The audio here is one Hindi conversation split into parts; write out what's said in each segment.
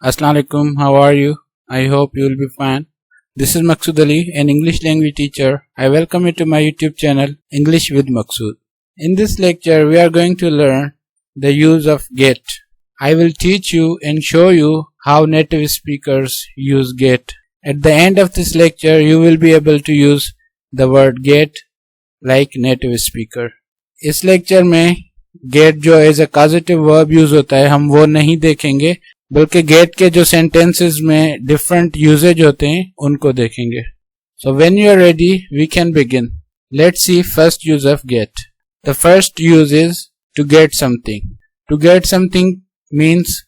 Assalamu alaikum, how are you? I hope you will be fine. This is Maqsood Ali, an English language teacher. I welcome you to my YouTube channel, English with Maqsood. In this lecture, we are going to learn the use of get. I will teach you and show you how native speakers use get. At the end of this lecture, you will be able to use the word get like native speaker. इस लेक्चर में get जो as a causative verb use होता है हम वो नहीं देखेंगे, बल्कि गेट के जो सेंटेंसेस में डिफरेंट यूजेज होते हैं उनको देखेंगे. So when you are ready we can begin. Let's see first use of get. The first use is to get something. To get something means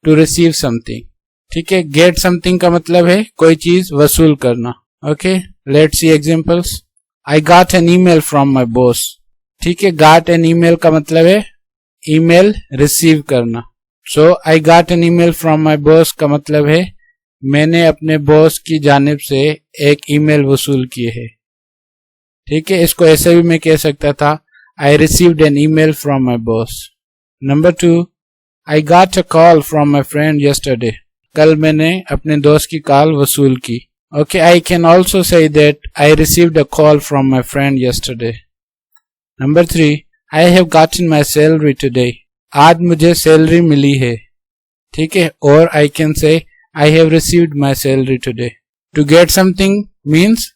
to receive something. ठीक है, गेट समथिंग का मतलब है कोई चीज वसूल करना. Okay, let's see examples. I got an email from my boss. ठीक है, गॉट एन ईमेल का मतलब है ईमेल रिसीव करना. So I got an email from my boss का मतलब है मैंने अपने बॉस की जानिब से एक ईमेल वसूल किए है. ठीक है, इसको ऐसे भी मैं कह सकता था I received an email from my boss. Number 2, I got a call from my friend yesterday. कल मैंने अपने दोस्त की कॉल वसूल की. Okay, I can also say that I received a call from my friend yesterday. Number 3, I have gotten my salary today. आज मुझे सैलरी मिली है. ठीक है, और I can say I have received my salary today. To get something means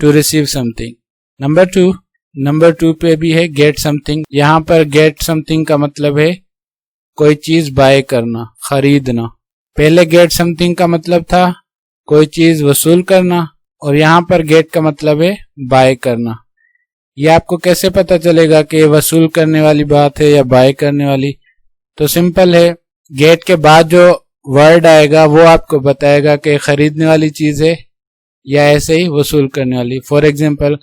to receive something. Number 2 पे भी है गेट समथिंग. यहाँ पर गेट समथिंग का मतलब है कोई चीज बाय करना, खरीदना. पहले गेट समथिंग का मतलब था कोई चीज वसूल करना, और यहाँ पर गेट का मतलब है बाय करना. ये आपको कैसे पता चलेगा कि वसूल करने वाली बात है या बाय करने वाली? तो सिंपल है, गेट के बाद जो वर्ड आएगा वो आपको बताएगा कि खरीदने वाली चीज है या ऐसे ही वसूल करने वाली. फॉर एग्जांपल,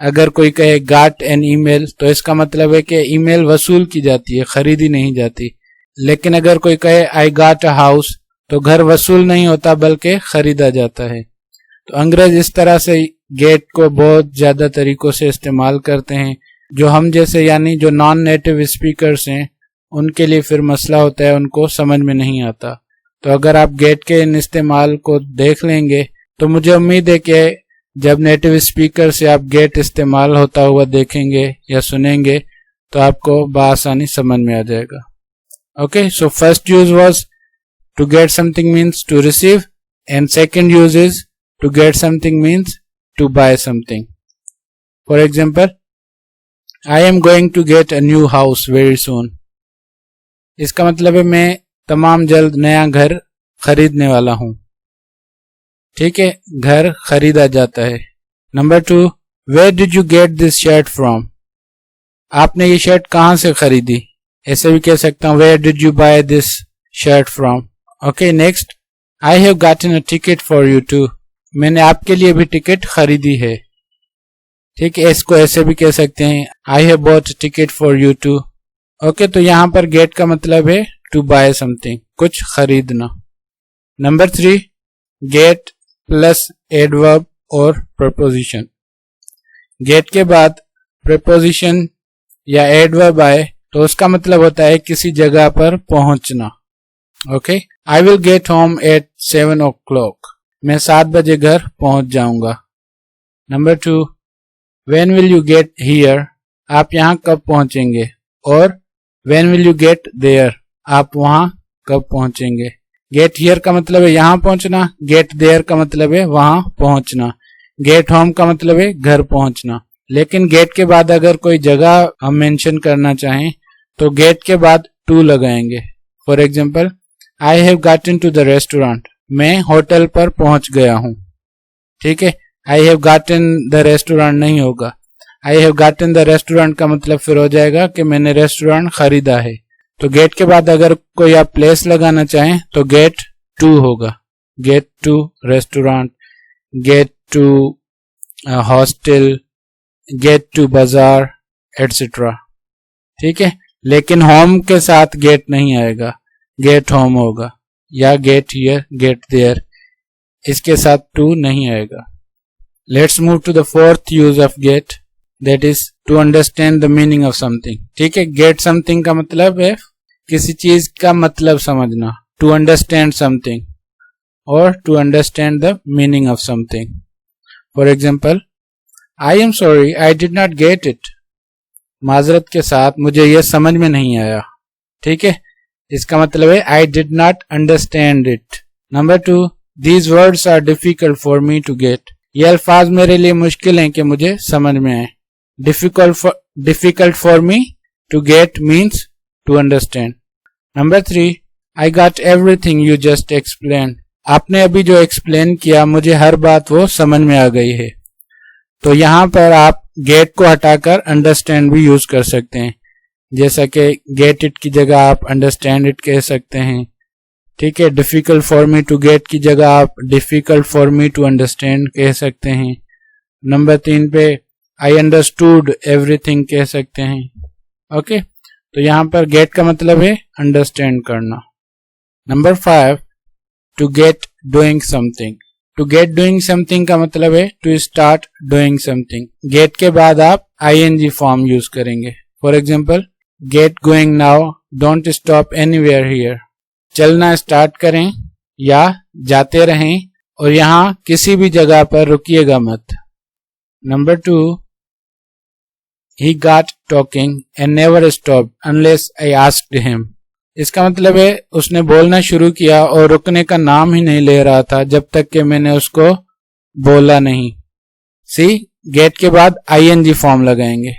अगर कोई कहे गॉट एन ईमेल तो इसका मतलब है कि ईमेल वसूल की जाती है, खरीदी नहीं जाती. लेकिन अगर कोई कहे आई गॉट अ हाउस तो घर वसूल नहीं होता बल्कि खरीदा जाता है. तो अंग्रेज इस तरह से गेट को बहुत ज्यादा तरीकों से इस्तेमाल करते हैं, जो हम जैसे यानी जो नॉन नेटिव स्पीकर्स हैं उनके लिए फिर मसला होता है, उनको समझ में नहीं आता. तो अगर आप गेट के इन इस्तेमाल को देख लेंगे तो मुझे उम्मीद है कि जब नेटिव स्पीकर से आप गेट इस्तेमाल होता हुआ देखेंगे या सुनेंगे तो आपको बआसानी समझ में आ जाएगा. Okay, so first use was to get something means to receive, and second use is to get something means to buy something. For example, I am going to get a new house very soon. इसका मतलब है मैं तमाम जल्द नया घर खरीदने वाला हूं. ठीक है, घर खरीदा जाता है. Number 2, where did you get this shirt from? आपने ये शर्ट कहां से खरीदी? ऐसे भी कह सकता हूं where did you buy this shirt from? Okay, next, I have gotten a ticket for you too. मैंने आपके लिए भी टिकट खरीदी है. ठीक है, इसको ऐसे भी कह सकते हैं I have bought ticket for you too. Okay, तो यहां पर गेट का मतलब है टू बाय समथिंग, कुछ खरीदना. नंबर 3, गेट प्लस एडवर्ब और प्रपोजिशन. गेट के बाद प्रपोजिशन या एडवर्ब आए तो उसका मतलब होता है किसी जगह पर पहुंचना. Okay, I will get home at 7 o'clock. मैं 7 बजे घर पहुंच जाऊंगा. Number 2, when will you get here? आप यहां कब पहुंचेंगे? और when will you get there? आप वहां कब पहुंचेंगे? गेट हियर का मतलब है यहां पहुंचना, गेट देयर का मतलब है वहां पहुंचना, गेट होम का मतलब है घर पहुंचना. लेकिन गेट के बाद अगर कोई जगह हम मेंशन करना चाहें तो गेट के बाद टू लगाएंगे. For example, I have gotten to the restaurant. मैं होटल पर पहुंच गया हूं. ठीक है, I have gotten the restaurant नहीं होगा. I have gotten the restaurant का मतलब फिर हो जाएगा कि मैंने रेस्टोरेंट खरीदा है. तो गेट के बाद अगर कोई आप प्लेस लगाना चाहें तो गेट टू होगा. Get to restaurant, get to hostel, get to बाजार एटसेट्रा. ठीक है, लेकिन होम के साथ गेट नहीं आएगा, गेट होम होगा, या गेट हियर, गेट देयर, इसके साथ टू नहीं आएगा. Let's move to the fourth use of get, that is to understand the meaning of something. ठीक है, गेट समथिंग का मतलब है किसी चीज का मतलब समझना. to understand something or to understand the meaning of something. For example, I am sorry, I did not get it. माजरत के साथ मुझे यह समझ में नहीं आया. ठीक है, इसका मतलब है I did not understand it. Number 2, these words are difficult for me to get. ये अल्फाज मेरे लिए मुश्किल हैं कि मुझे समझ में आए. Difficult for me to get means to understand. Number 3, I got everything you just explained. आपने अभी जो एक्सप्लेन किया मुझे हर बात वो समझ में आ गई है. तो यहां पर आप गेट को हटाकर अंडरस्टैंड भी यूज कर सकते हैं. जैसा कि गेट इट की जगह आप अंडरस्टैंड इट कह सकते हैं. ठीक है, difficult for me to get की जगह आप difficult for me to understand कह सकते हैं. नंबर 3 पे आई अंडरस्टूड एवरीथिंग कह सकते हैं. ओके, तो यहां पर गेट का मतलब है अंडरस्टैंड करना. Number 5, to get doing something. To get doing something का मतलब है to start doing something. Get के बाद आप आईएनजी फॉर्म यूज करेंगे. For example, get going now, don't stop anywhere here. चलना स्टार्ट करें या जाते रहें और यहां किसी भी जगह पर रुकिएगा मत. Number 2, he got talking and never stopped unless I asked him. इसका मतलब है उसने बोलना शुरू किया और रुकने का नाम ही नहीं ले रहा था जब तक कि मैंने उसको बोला नहीं. सी, गेट के बाद आईएनजी फॉर्म लगाएंगे.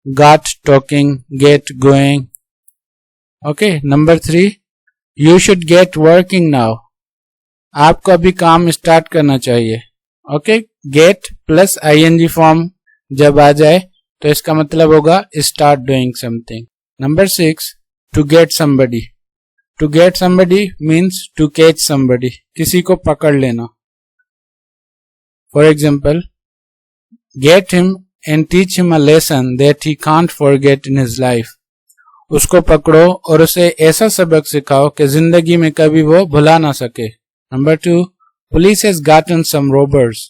got talking, get going. Okay, number 3, you should get working now. आपको अभी काम स्टार्ट करना चाहिए. Okay, get plus ING form जब आ जाए तो इसका मतलब होगा start doing something. Number 6, to get somebody. To get somebody means to catch somebody. किसी को पकड़ लेना. For example, get him and teach him a lesson that he can't forget in his life. उसको पकड़ो और उसे ऐसा सबक सिखाओ कि जिंदगी में कभी वो भुला ना सके. Number 2, police has gotten some robbers.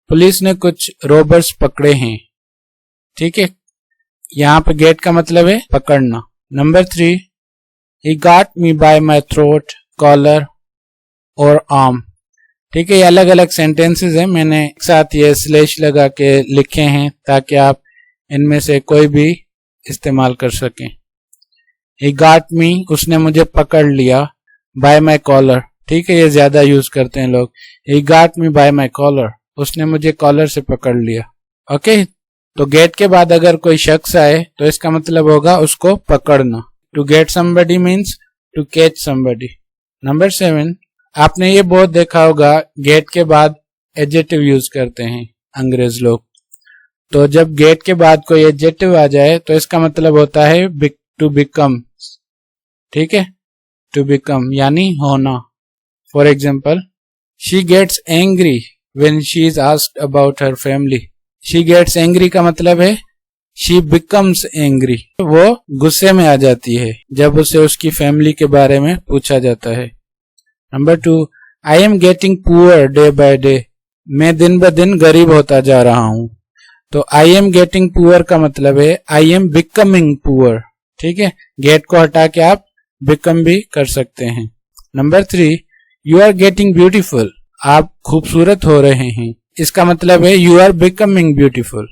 Police ने कुछ रोबर्स पकड़े हैं. ठीक है, यहां पे गेट का मतलब है पकड़ना. Number 3, he got me by my throat, collar और arm. ठीक है, ये अलग अलग सेंटेंसेस हैं. मैंने एक साथ ये स्लैश लगा के लिखे हैं ताकि आप इनमें से कोई भी इस्तेमाल कर सकें. he got me, उसने मुझे पकड़ लिया. by my collar, ठीक है, ये ज्यादा यूज करते हैं लोग. he got me by my collar, उसने मुझे कॉलर से पकड़ लिया. ओके, तो गेट के बाद अगर कोई शख्स आए तो इसका मतलब होगा उसको पकड़ना. To get somebody means to catch somebody. Number 7, आपने ये बहुत देखा होगा गेट के बाद एडजेक्टिव यूज करते हैं अंग्रेज लोग. तो जब गेट के बाद कोई एडजेक्टिव आ जाए तो इसका मतलब होता है टू बिकम. ठीक है, टू बिकम यानी होना. For example, she gets angry when she is asked about her family. She gets angry का मतलब है शी बिकम्स एंग्री. वो गुस्से में आ जाती है जब उसे उसकी फैमिली के बारे में पूछा जाता है. Number 2, I am getting poor day by day. मैं दिन ब दिन गरीब होता जा रहा हूं. तो आई एम गेटिंग पुअर का मतलब है आई एम बिकमिंग पुअर. ठीक है, गेट को हटा के आप बिकम भी कर सकते हैं. Number 3, you are getting beautiful. आप खूबसूरत हो रहे हैं. इसका मतलब है यू आर बिकमिंग ब्यूटीफुल.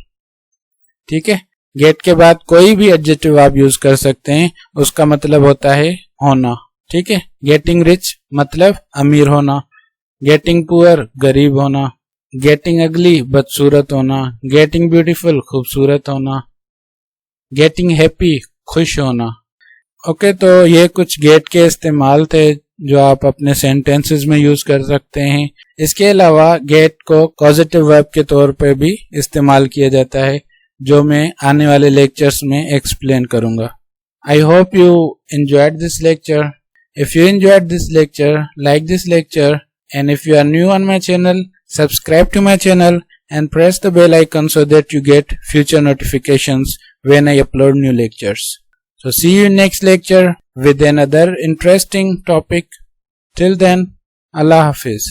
ठीक है, गेट के बाद कोई भी एडजेक्टिव आप यूज कर सकते हैं, उसका मतलब होता है होना. ठीक है, गेटिंग रिच मतलब अमीर होना. गेटिंग पुअर गरीब होना. गेटिंग अगली बदसूरत होना. गेटिंग ब्यूटीफुल खूबसूरत होना. गेटिंग हैप्पी खुश होना. ओके, तो ये कुछ गेट के इस्तेमाल थे जो आप अपने सेंटेंसेस में यूज कर सकते हैं. इसके अलावा गेट को पॉजिटिव वर्ब के तौर पे भी इस्तेमाल किया जाता है जो मैं आने वाले लेक्चर्स में एक्सप्लेन करूंगा. I hope you enjoyed this lecture. If you enjoyed this lecture, like this lecture, and if you are new on my channel, subscribe to my channel and press the bell icon so that you get future notifications when I upload new lectures. So see you in next lecture with another interesting topic. Till then, Allah Hafiz.